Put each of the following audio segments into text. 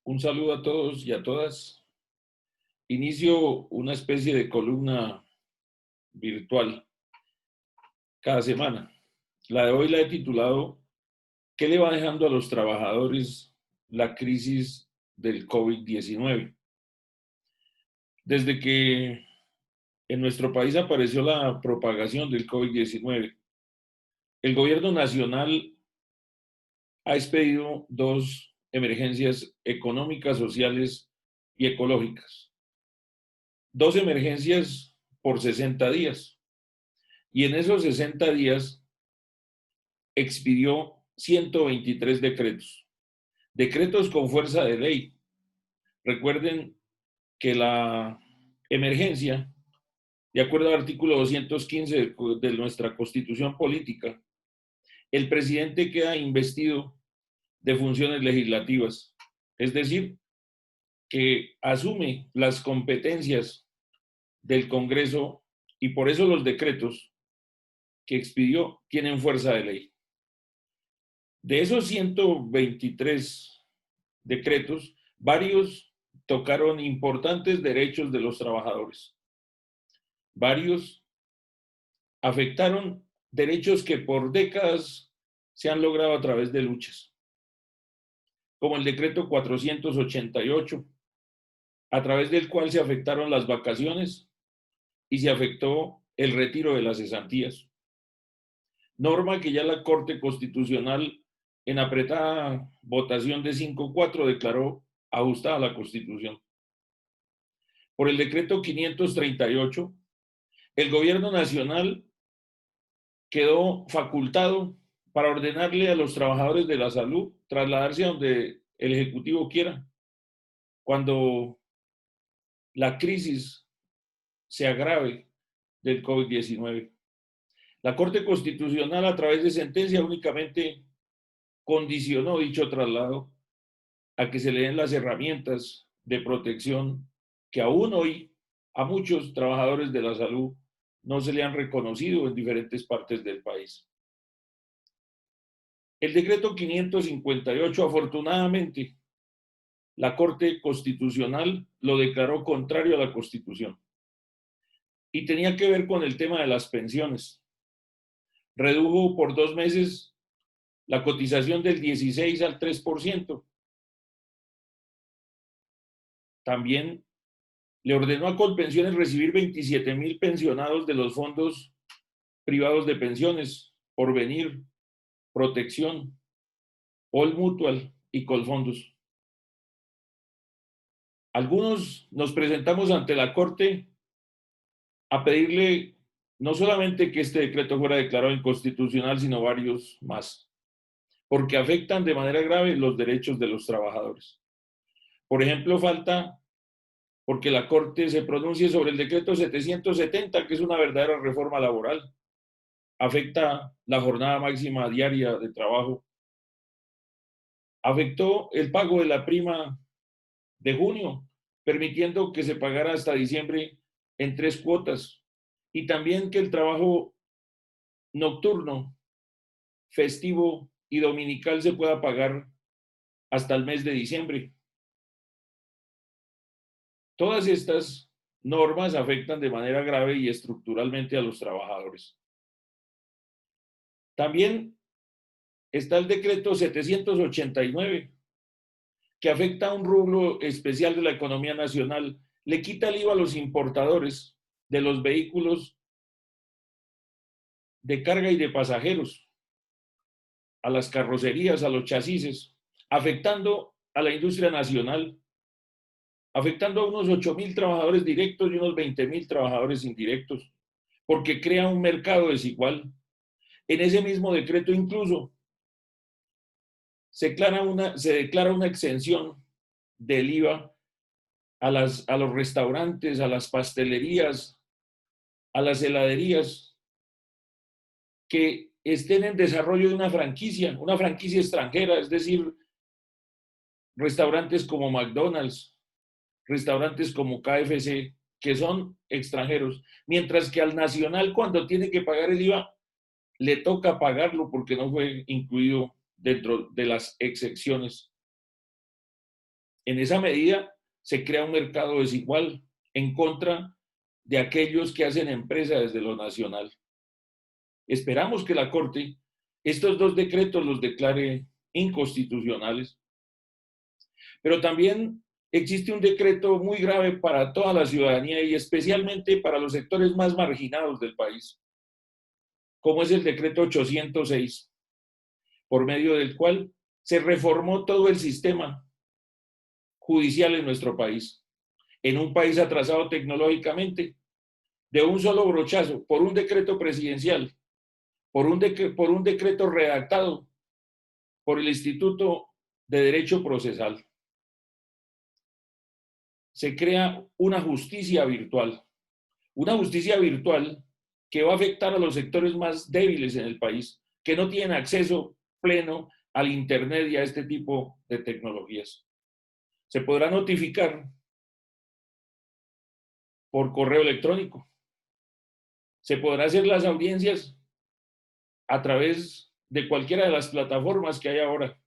Un saludo a todos y a todas. Inicio una especie de columna virtual cada semana. La de hoy la he titulado ¿Qué le va dejando a los trabajadores la crisis del COVID-19? Desde que en nuestro país apareció la propagación del COVID-19, el gobierno nacional ha expedido dos emergencias económicas, sociales y ecológicas. Dos emergencias por 60 días. Y en esos 60 días expidió 123 decretos. Decretos con fuerza de ley. Recuerden que la emergencia, de acuerdo al artículo 215 de nuestra Constitución Política, el presidente queda investido de funciones legislativas, es decir, que asume las competencias del Congreso y por eso los decretos que expidió tienen fuerza de ley. De esos 123 decretos, varios tocaron importantes derechos de los trabajadores. Varios afectaron derechos que por décadas se han logrado a través de luchas, como el decreto 488, a través del cual se afectaron las vacaciones y se afectó el retiro de las cesantías. Norma que ya la Corte Constitucional, en apretada votación de 5-4, declaró ajustada a la Constitución. Por el decreto 538, el gobierno nacional quedó facultado para ordenarle a los trabajadores de la salud trasladarse a donde el Ejecutivo quiera. Cuando la crisis se agrave del COVID-19. La Corte Constitucional, a través de sentencia, únicamente condicionó dicho traslado a que se le den las herramientas de protección que aún hoy a muchos trabajadores de la salud no se le han reconocido en diferentes partes del país. El decreto 558, afortunadamente, la Corte Constitucional lo declaró contrario a la Constitución y tenía que ver con el tema de las pensiones. Redujo por 2 meses la cotización del 16 al 3%. También le ordenó a Colpensiones recibir 27,000 pensionados de los fondos privados de pensiones, Porvenir, Protección, All Mutual y Colfondos. Algunos nos presentamos ante la Corte a pedirle no solamente que este decreto fuera declarado inconstitucional, sino varios más, porque afectan de manera grave los derechos de los trabajadores. Por ejemplo, falta porque la Corte se pronuncie sobre el decreto 770, que es una verdadera reforma laboral. Afecta la jornada máxima diaria de trabajo. Afectó el pago de la prima de junio, permitiendo que se pagara hasta diciembre en 3 cuotas. Y también que el trabajo nocturno, festivo y dominical se pueda pagar hasta el mes de diciembre. Todas estas normas afectan de manera grave y estructuralmente a los trabajadores. También está el decreto 789, que afecta a un rubro especial de la economía nacional. Le quita el IVA a los importadores de los vehículos de carga y de pasajeros, a las carrocerías, a los chasis, afectando a la industria nacional, afectando a unos 8,000 trabajadores directos y unos 20,000 trabajadores indirectos, porque crea un mercado desigual. En ese mismo decreto incluso se declara una exención del IVA a los restaurantes, a las pastelerías, a las heladerías que estén en desarrollo de una franquicia extranjera, es decir, restaurantes como McDonald's, restaurantes como KFC, que son extranjeros, mientras que al nacional, cuando tiene que pagar el IVA, le toca pagarlo porque no fue incluido dentro de las excepciones. En esa medida se crea un mercado desigual en contra de aquellos que hacen empresa desde lo nacional. Esperamos que la Corte estos dos decretos los declare inconstitucionales, pero también existe un decreto muy grave para toda la ciudadanía y especialmente para los sectores más marginados del país, como es el decreto 806, por medio del cual se reformó todo el sistema judicial en nuestro país. En un país atrasado tecnológicamente, de un solo brochazo, por un decreto presidencial, por un decreto redactado por el Instituto de Derecho Procesal, se crea una justicia virtual que va a afectar a los sectores más débiles en el país, que no tienen acceso pleno al Internet y a este tipo de tecnologías. Se podrá notificar por correo electrónico. Se podrá hacer las audiencias a través de cualquiera de las plataformas que hay ahora.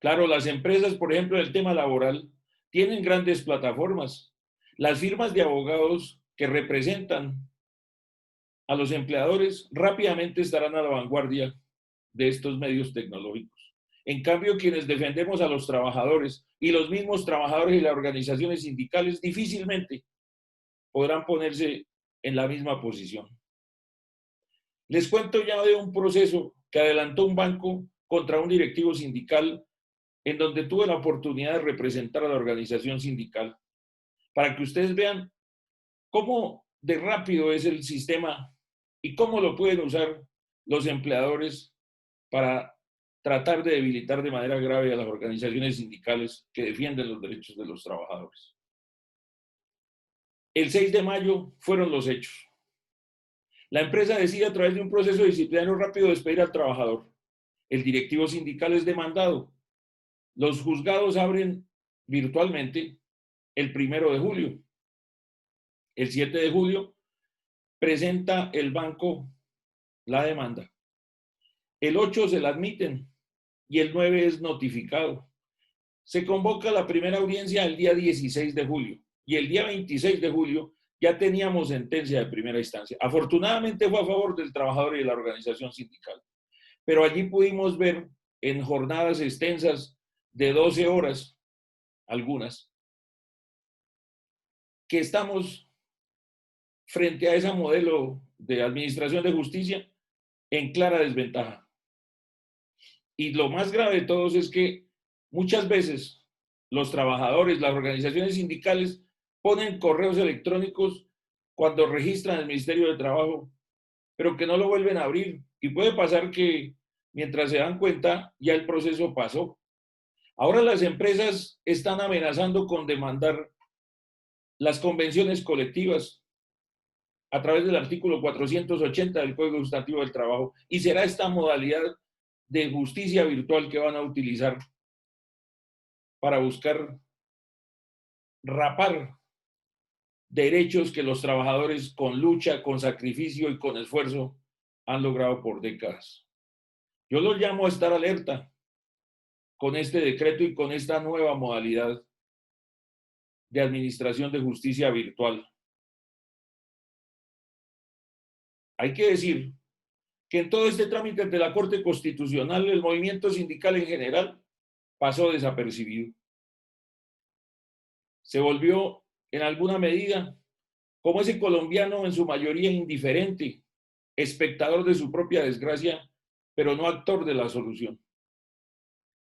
Claro, las empresas, por ejemplo, en el tema laboral, tienen grandes plataformas. Las firmas de abogados que representan a los empleadores rápidamente estarán a la vanguardia de estos medios tecnológicos. En cambio, quienes defendemos a los trabajadores y los mismos trabajadores y las organizaciones sindicales difícilmente podrán ponerse en la misma posición. Les cuento ya de un proceso que adelantó un banco contra un directivo sindical en donde tuve la oportunidad de representar a la organización sindical, para que ustedes vean cómo de rápido es el sistema y cómo lo pueden usar los empleadores para tratar de debilitar de manera grave a las organizaciones sindicales que defienden los derechos de los trabajadores. El 6 de mayo fueron los hechos. La empresa decide a través de un proceso disciplinario rápido despedir al trabajador. El directivo sindical es demandado. Los juzgados abren virtualmente el 1 de julio. El 7 de julio presenta el banco la demanda. El 8 se la admiten y el 9 es notificado. Se convoca la primera audiencia el día 16 de julio y el día 26 de julio ya teníamos sentencia de primera instancia. Afortunadamente fue a favor del trabajador y de la organización sindical, pero allí pudimos ver en jornadas extensas de 12 horas, algunas, que estamos frente a ese modelo de administración de justicia en clara desventaja. Y lo más grave de todos es que muchas veces los trabajadores, las organizaciones sindicales ponen correos electrónicos cuando registran el Ministerio de Trabajo, pero que no lo vuelven a abrir. Y puede pasar que mientras se dan cuenta, ya el proceso pasó. Ahora las empresas están amenazando con demandar las convenciones colectivas a través del artículo 480 del Código Sustantivo del Trabajo, y será esta modalidad de justicia virtual que van a utilizar para buscar rapar derechos que los trabajadores con lucha, con sacrificio y con esfuerzo han logrado por décadas. Yo los llamo a estar alerta con este decreto y con esta nueva modalidad de administración de justicia virtual. Hay que decir que en todo este trámite ante la Corte Constitucional el movimiento sindical en general pasó desapercibido. Se volvió en alguna medida como ese colombiano en su mayoría indiferente, espectador de su propia desgracia, pero no actor de la solución.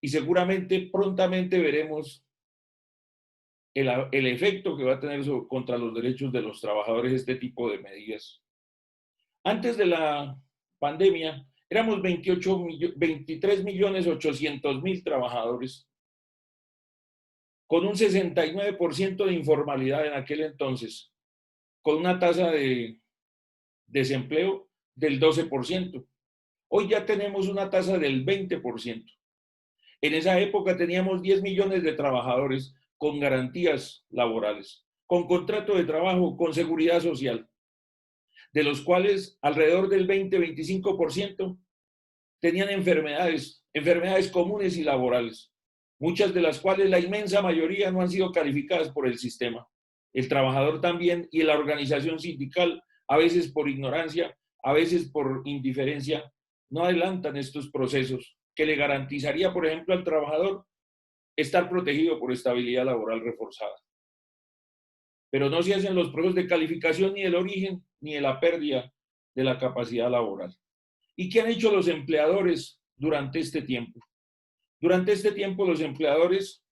Y seguramente prontamente veremos el efecto que va a tener contra los derechos de los trabajadores este tipo de medidas. Antes de la pandemia, éramos 23.800.000 trabajadores, con un 69% de informalidad en aquel entonces, con una tasa de desempleo del 12%. Hoy ya tenemos una tasa del 20%. En esa época teníamos 10 millones de trabajadores con garantías laborales, con contrato de trabajo, con seguridad social, de los cuales alrededor del 20-25% tenían enfermedades comunes y laborales. muchas de las cuales la inmensa mayoría no han sido calificadas por el sistema. El trabajador también y la organización sindical, a veces por ignorancia, a veces por indiferencia, no adelantan estos procesos que le garantizaría, por ejemplo, al trabajador estar protegido por estabilidad laboral reforzada. Pero no se hacen los procesos de calificación ni del origen ni de la pérdida de la capacidad laboral. ¿Y qué han hecho los empleadores durante este tiempo? Durante este tiempo los empleadores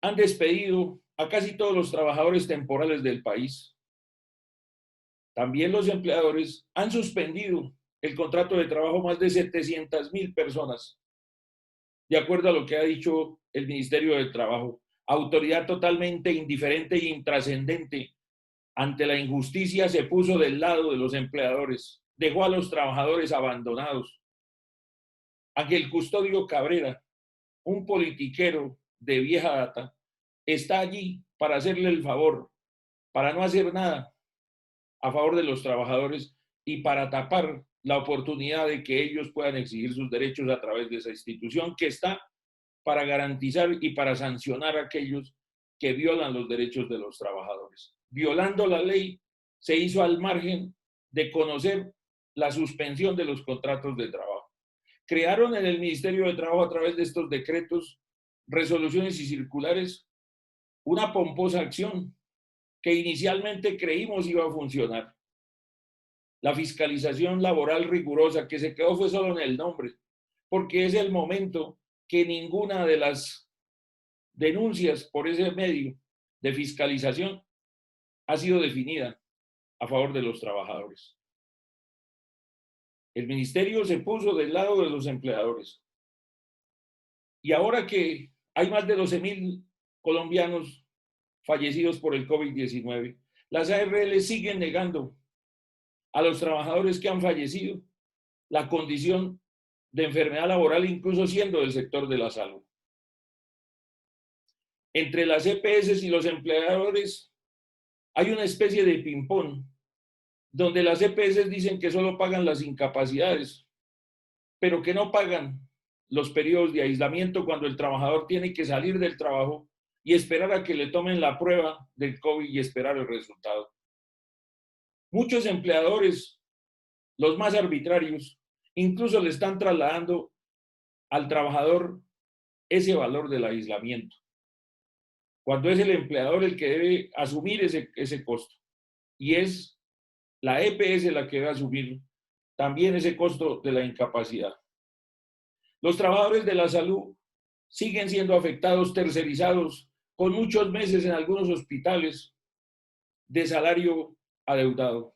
han despedido a casi todos los trabajadores temporales del país. También los empleadores han suspendido el contrato de trabajo más de 700,000 personas, de acuerdo a lo que ha dicho el Ministerio del Trabajo, autoridad totalmente indiferente e intrascendente ante la injusticia se puso del lado de los empleadores, dejó a los trabajadores abandonados. Ángel Custodio Cabrera, un politiquero de vieja data, está allí para hacerle el favor, para no hacer nada a favor de los trabajadores y para tapar la oportunidad de que ellos puedan exigir sus derechos a través de esa institución que está para garantizar y para sancionar a aquellos que violan los derechos de los trabajadores. Violando la ley, se hizo al margen de conocer la suspensión de los contratos de trabajo. Crearon en el Ministerio de Trabajo, a través de estos decretos, resoluciones y circulares, una pomposa acción que inicialmente creímos iba a funcionar. La fiscalización laboral rigurosa que se quedó fue solo en el nombre, porque es el momento que ninguna de las denuncias por ese medio de fiscalización ha sido definida a favor de los trabajadores. El ministerio se puso del lado de los empleadores. Y ahora que hay más de 12,000 colombianos fallecidos por el COVID-19, las ARL siguen negando a los trabajadores que han fallecido la condición de enfermedad laboral, incluso siendo del sector de la salud. Entre las EPS y los empleadores hay una especie de ping-pong, donde las EPS dicen que solo pagan las incapacidades, pero que no pagan los periodos de aislamiento cuando el trabajador tiene que salir del trabajo y esperar a que le tomen la prueba del COVID y esperar el resultado. Muchos empleadores, los más arbitrarios, incluso le están trasladando al trabajador ese valor del aislamiento, cuando es el empleador el que debe asumir ese costo. Y es la EPS la que debe asumir también ese costo de la incapacidad. Los trabajadores de la salud siguen siendo afectados, tercerizados, con muchos meses en algunos hospitales de salario adeudado.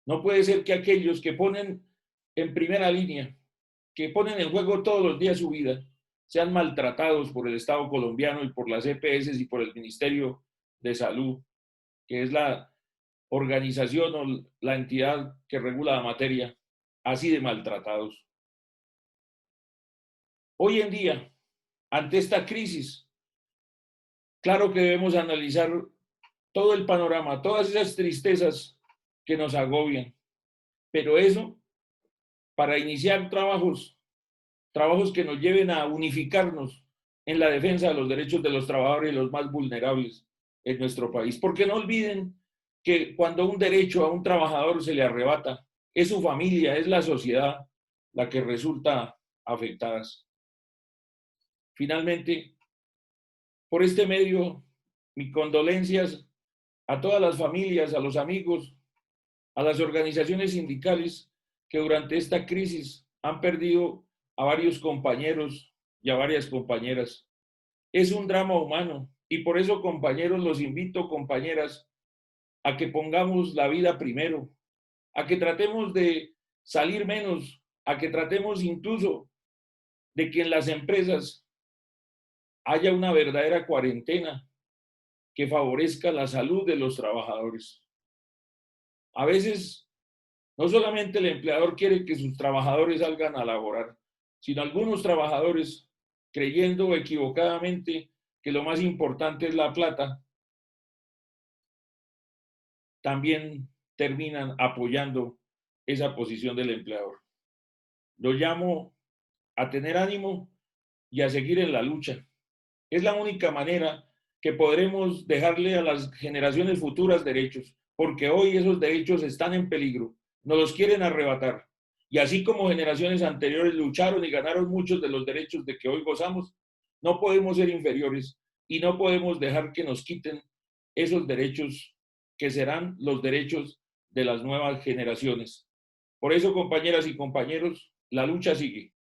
No puede ser que aquellos que ponen en primera línea, que ponen en juego todos los días su vida, sean maltratados por el Estado colombiano y por las EPS y por el Ministerio de Salud, que es la organización o la entidad que regula la materia, así de maltratados. Hoy en día, ante esta crisis, claro que debemos analizar todo el panorama, todas esas tristezas que nos agobian, pero eso para iniciar trabajos que nos lleven a unificarnos en la defensa de los derechos de los trabajadores y los más vulnerables en nuestro país. Porque no olviden que cuando un derecho a un trabajador se le arrebata, es su familia, es la sociedad la que resulta afectada. Finalmente, por este medio, mis condolencias a todas las familias, a los amigos, a las organizaciones sindicales que durante esta crisis han perdido a varios compañeros y a varias compañeras. Es un drama humano y por eso, compañeros, los invito, compañeras, a que pongamos la vida primero, a que tratemos de salir menos, a que tratemos incluso de que en las empresas haya una verdadera cuarentena que favorezca la salud de los trabajadores. A veces, no solamente el empleador quiere que sus trabajadores salgan a laborar, sino algunos trabajadores, creyendo equivocadamente que lo más importante es la plata, también terminan apoyando esa posición del empleador. Lo llamo a tener ánimo y a seguir en la lucha. Es la única manera que podremos dejarle a las generaciones futuras derechos, porque hoy esos derechos están en peligro, nos los quieren arrebatar. Y así como generaciones anteriores lucharon y ganaron muchos de los derechos de que hoy gozamos, no podemos ser inferiores y no podemos dejar que nos quiten esos derechos que serán los derechos de las nuevas generaciones. Por eso, compañeras y compañeros, la lucha sigue.